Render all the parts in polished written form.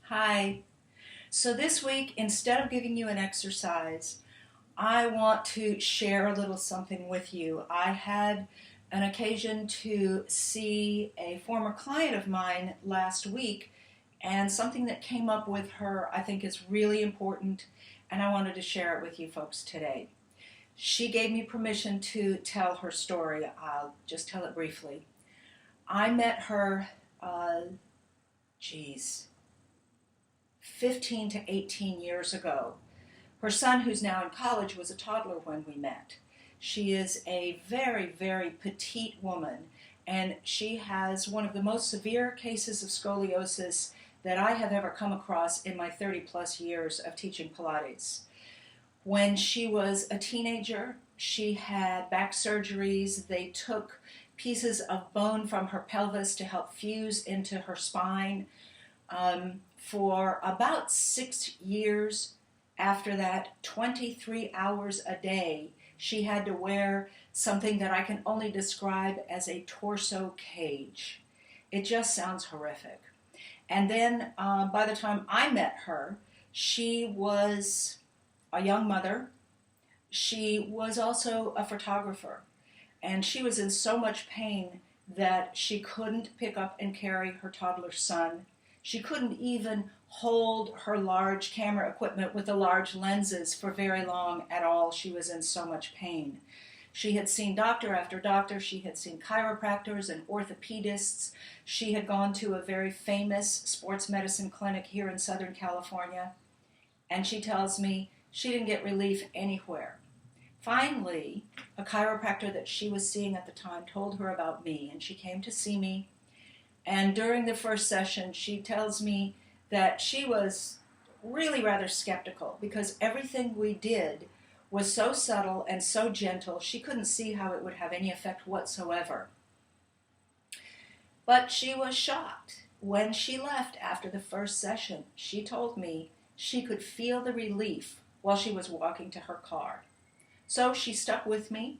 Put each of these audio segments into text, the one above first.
Hi. So this week, instead of giving you an exercise, I want to share a little something with you. I had an occasion to see a former client of mine last week, and something that came up with her I think is really important, and I wanted to share it with you folks today. She gave me permission to tell her story. I'll just tell it briefly. I met her, geez, 15 to 18 years ago. Her son, who's now in college, was a toddler when we met. She is a very, very petite woman, and she has one of the most severe cases of scoliosis that I have ever come across in my 30 plus years of teaching Pilates. When she was a teenager, she had back surgeries. They took pieces of bone from her pelvis to help fuse into her spine. For about 6 years after that, 23 hours a day, she had to wear something that I can only describe as a torso cage. It just sounds horrific. And then by the time I met her, she was a young mother. She was also a photographer. And she was in so much pain that she couldn't pick up and carry her toddler son. She couldn't even hold her large camera equipment with the large lenses for very long at all. She was in so much pain. She had seen doctor after doctor. She had seen chiropractors and orthopedists. She had gone to a very famous sports medicine clinic here in Southern California. And she tells me she didn't get relief anywhere. Finally, a chiropractor that she was seeing at the time told her about me, and she came to see me. And during the first session, she tells me that she was really rather skeptical because everything we did was so subtle and so gentle, she couldn't see how it would have any effect whatsoever. But she was shocked. When she left after the first session, she told me she could feel the relief while she was walking to her car. So she stuck with me.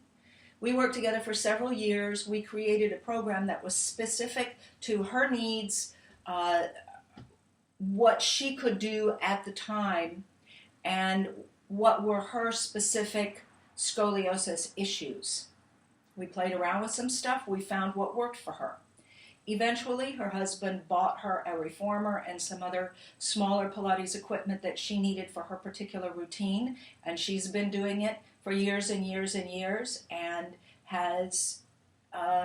We worked together for several years. We created a program that was specific to her needs, what she could do at the time, and what were her specific scoliosis issues. We played around with some stuff. We found what worked for her. Eventually, her husband bought her a reformer and some other smaller Pilates equipment that she needed for her particular routine, and she's been doing it for years and years and years, and has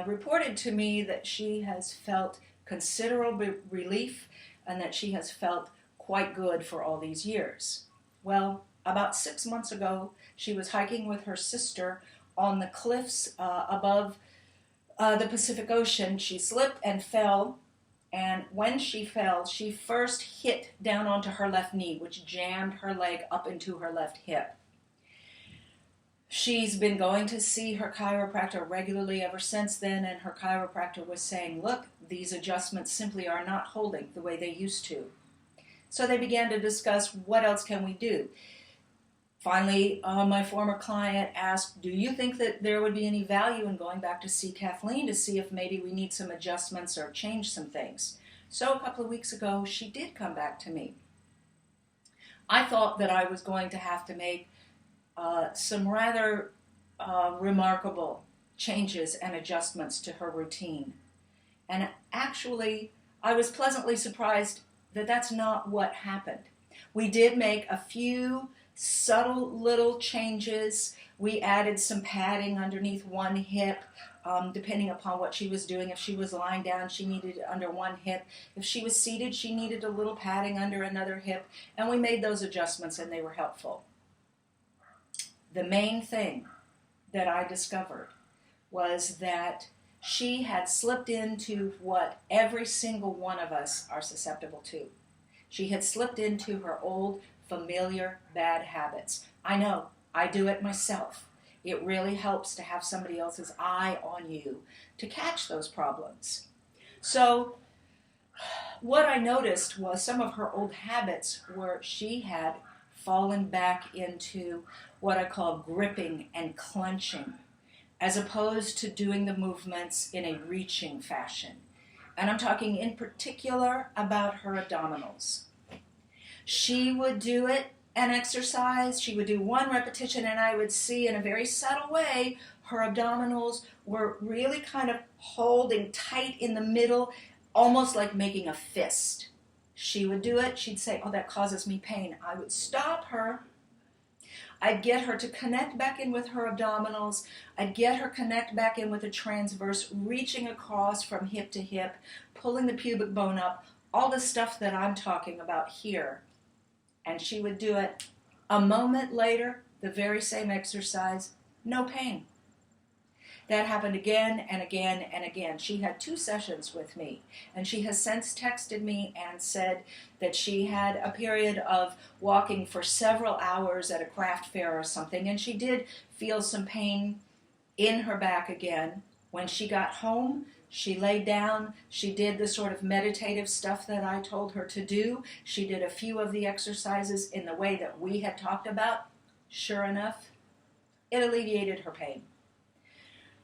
reported to me that she has felt considerable relief and that she has felt quite good for all these years. Well, about 6 months ago, she was hiking with her sister on the cliffs above the Pacific Ocean. She slipped and fell, and when she fell, she first hit down onto her left knee, which jammed her leg up into her left hip. She's been going to see her chiropractor regularly ever since then, and her chiropractor was saying, look, these adjustments simply are not holding the way they used to. So they began to discuss, what else can we do? Finally, my former client asked, do you think that there would be any value in going back to see Kathleen to see if maybe we need some adjustments or change some things? So a couple of weeks ago, she did come back to me. I thought that I was going to have to make some rather remarkable changes and adjustments to her routine. And actually, I was pleasantly surprised that that's not what happened. We did make a few subtle little changes. We added some padding underneath one hip, depending upon what she was doing. If she was lying down, she needed it under one hip. If she was seated, she needed a little padding under another hip. And we made those adjustments, and they were helpful. The main thing that I discovered was that she had slipped into what every single one of us are susceptible to. She had slipped into her old, familiar, bad habits. I know, I do it myself. It really helps to have somebody else's eye on you to catch those problems. So what I noticed was some of her old habits were she had fallen back into what I call gripping and clenching, as opposed to doing the movements in a reaching fashion. And I'm talking in particular about her abdominals. She would do an exercise, she would do one repetition, and I would see in a very subtle way her abdominals were really kind of holding tight in the middle, almost like making a fist. She would do it, she'd say, "Oh, that causes me pain." I would stop her. I'd get her to connect back in with her abdominals. I'd get her connect back in with the transverse, reaching across from hip to hip, pulling the pubic bone up, all the stuff that I'm talking about here. And she would do it. A moment later, the very same exercise, no pain. That happened again and again and again. She had 2 sessions with me, and she has since texted me and said that she had a period of walking for several hours at a craft fair or something, and she did feel some pain in her back again. When she got home, she laid down, she did the sort of meditative stuff that I told her to do. She did a few of the exercises in the way that we had talked about. Sure enough, it alleviated her pain.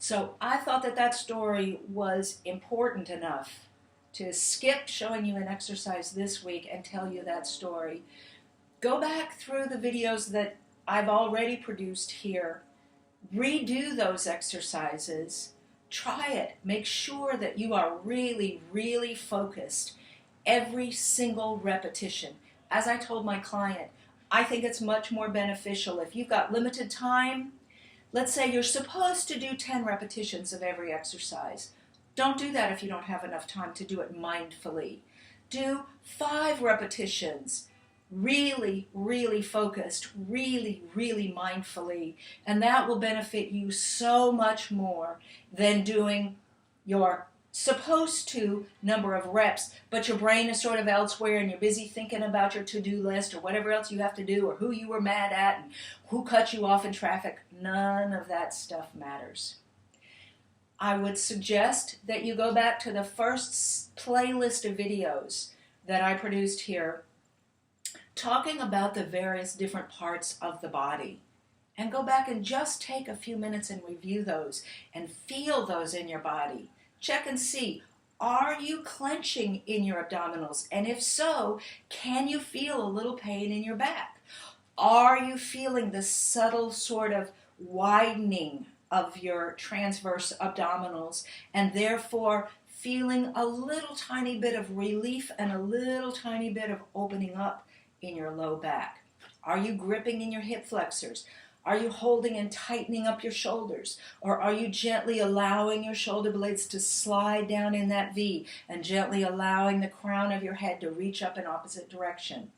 So I thought that story was important enough to skip showing you an exercise this week and tell you that story. Go back through the videos that I've already produced here. Redo those exercises. Try it. Make sure that you are really, really focused every single repetition. As I told my client, I think it's much more beneficial if you've got limited time. Let's say you're supposed to do 10 repetitions of every exercise. Don't do that if you don't have enough time to do it mindfully. Do 5 repetitions, really, really focused, really, really mindfully, and that will benefit you so much more than doing your supposed to number of reps, but your brain is sort of elsewhere and you're busy thinking about your to-do list or whatever else you have to do or who you were mad at and who cut you off in traffic. None of that stuff matters. I would suggest that you go back to the first playlist of videos that I produced here talking about the various different parts of the body. And go back and just take a few minutes and review those and feel those in your body. Check and see, are you clenching in your abdominals? And if so, can you feel a little pain in your back? Are you feeling the subtle sort of widening of your transverse abdominals and therefore feeling a little tiny bit of relief and a little tiny bit of opening up in your low back? Are you gripping in your hip flexors? Are you holding and tightening up your shoulders? Or are you gently allowing your shoulder blades to slide down in that V and gently allowing the crown of your head to reach up in opposite direction?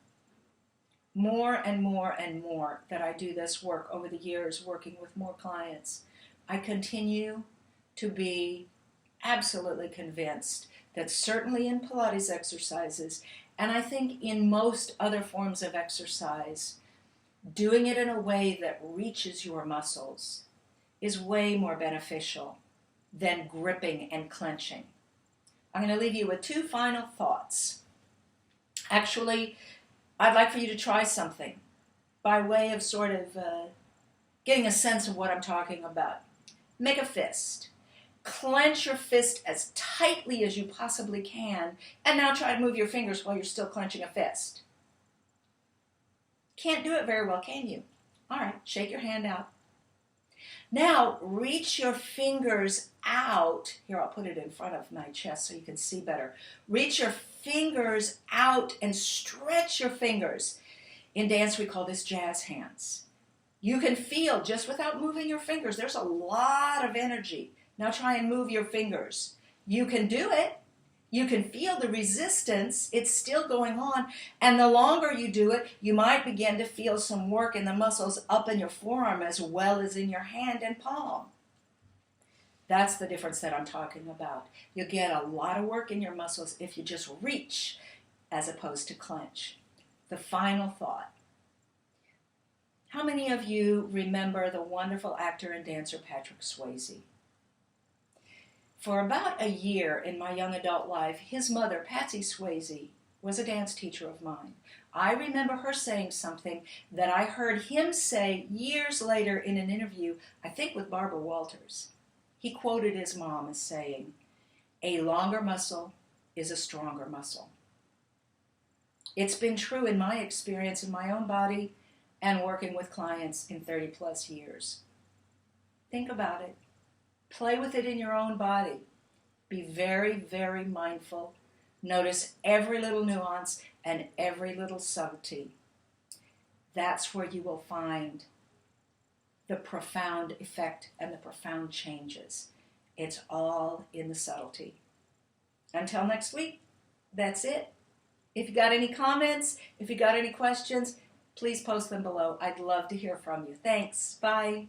More and more and more that I do this work over the years, working with more clients, I continue to be absolutely convinced that certainly in Pilates exercises, and I think in most other forms of exercise, doing it in a way that reaches your muscles is way more beneficial than gripping and clenching. I'm going to leave you with 2 final thoughts. Actually, I'd like for you to try something by way of sort of getting a sense of what I'm talking about. Make a fist. Clench your fist as tightly as you possibly can, and now try to move your fingers while you're still clenching a fist. Can't do it very well, can you? All right, shake your hand out. Now, reach your fingers out. Here, I'll put it in front of my chest so you can see better. Reach your fingers out and stretch your fingers. In dance, we call this jazz hands. You can feel, just without moving your fingers, there's a lot of energy. Now try and move your fingers. You can do it. You can feel the resistance. It's still going on. And the longer you do it, you might begin to feel some work in the muscles up in your forearm as well as in your hand and palm. That's the difference that I'm talking about. You'll get a lot of work in your muscles if you just reach as opposed to clench. The final thought. How many of you remember the wonderful actor and dancer Patrick Swayze? For about a year in my young adult life, his mother, Patsy Swayze, was a dance teacher of mine. I remember her saying something that I heard him say years later in an interview, I think with Barbara Walters. He quoted his mom as saying, "A longer muscle is a stronger muscle." It's been true in my experience in my own body and working with clients in 30 plus years. Think about it. Play with it in your own body. Be very, very mindful. Notice every little nuance and every little subtlety. That's where you will find the profound effect and the profound changes. It's all in the subtlety. Until next week, that's it. If you got any comments, if you got any questions, please post them below. I'd love to hear from you. Thanks. Bye.